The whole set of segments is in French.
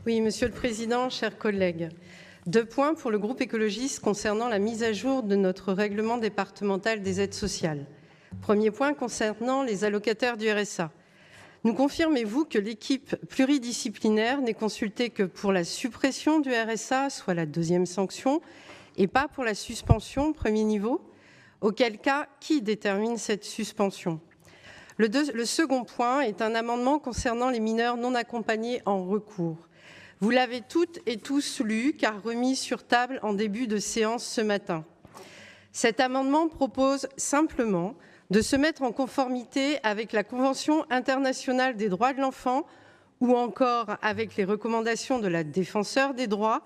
Oui, Monsieur le Président, chers collègues. 2 points pour le groupe écologiste concernant la mise à jour de notre règlement départemental des aides sociales. Premier point concernant les allocataires du RSA. Nous confirmez-vous que l'équipe pluridisciplinaire n'est consultée que pour la suppression du RSA, soit la 2e sanction, et pas pour la suspension, premier niveau? Auquel cas, qui détermine cette suspension? Le second point est un amendement concernant les mineurs non accompagnés en recours. Vous l'avez toutes et tous lu, car remis sur table en début de séance ce matin. Cet amendement propose simplement de se mettre en conformité avec la Convention internationale des droits de l'enfant ou encore avec les recommandations de la Défenseure des droits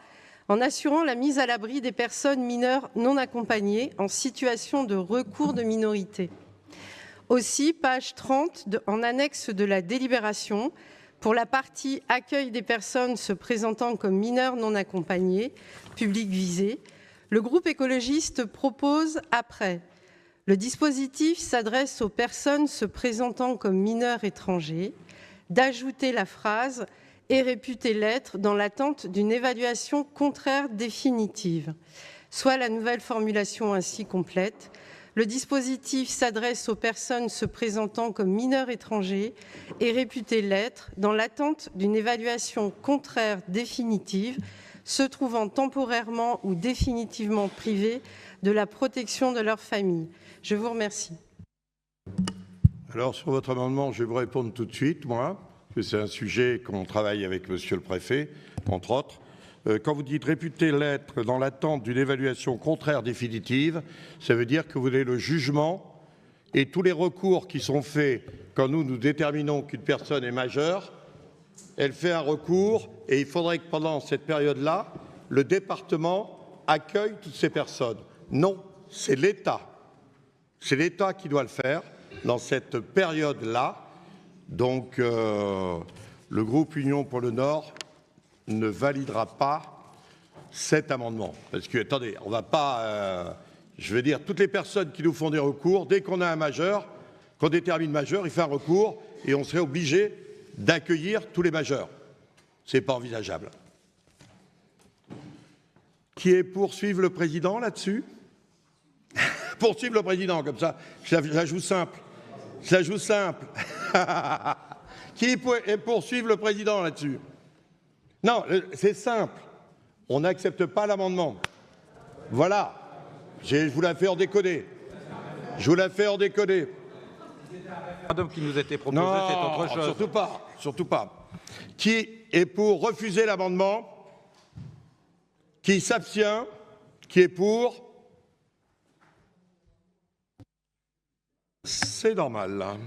en assurant la mise à l'abri des personnes mineures non accompagnées en situation de recours de minorité. Aussi, page 30, en annexe de la délibération, pour la partie accueil des personnes se présentant comme mineurs non accompagnés, public visé, le groupe écologiste propose après « Le dispositif s'adresse aux personnes se présentant comme mineurs étrangers » d'ajouter la phrase « est réputé l'être dans l'attente d'une évaluation contraire définitive », soit la nouvelle formulation ainsi complète. Le dispositif s'adresse aux personnes se présentant comme mineurs étrangers et réputés l'être dans l'attente d'une évaluation contraire définitive, se trouvant temporairement ou définitivement privés de la protection de leur famille. Je vous remercie. Alors, sur votre amendement, je vais vous répondre tout de suite, moi, parce que c'est un sujet qu'on travaille avec Monsieur le Préfet, entre autres. Quand vous dites réputer l'être dans l'attente d'une évaluation contraire définitive, ça veut dire que vous avez le jugement et tous les recours qui sont faits quand nous déterminons qu'une personne est majeure, elle fait un recours et il faudrait que pendant cette période-là, le département accueille toutes ces personnes. Non, c'est l'État. C'est l'État qui doit le faire dans cette période-là. Donc, le groupe Union pour le Nord ne validera pas cet amendement. Parce que, attendez, on ne va pas... je veux dire, toutes les personnes qui nous font des recours, dès qu'on a un majeur, qu'on détermine majeur, il fait un recours et on serait obligé d'accueillir tous les majeurs. Ce n'est pas envisageable. Qui est pour suivre le président là-dessus? Poursuivre le président, comme ça, je la joue simple. Je la joue simple. Qui est pour suivre le président là-dessus? Non, c'est simple. On n'accepte pas l'amendement. Voilà. Je vous la fais en déconner. Je vous la fais en déconner. Qui nous était proposé, c'est autre chose. Surtout pas. Surtout pas. Qui est pour refuser l'amendement? Qui s'abstient? Qui est pour? C'est normal, là.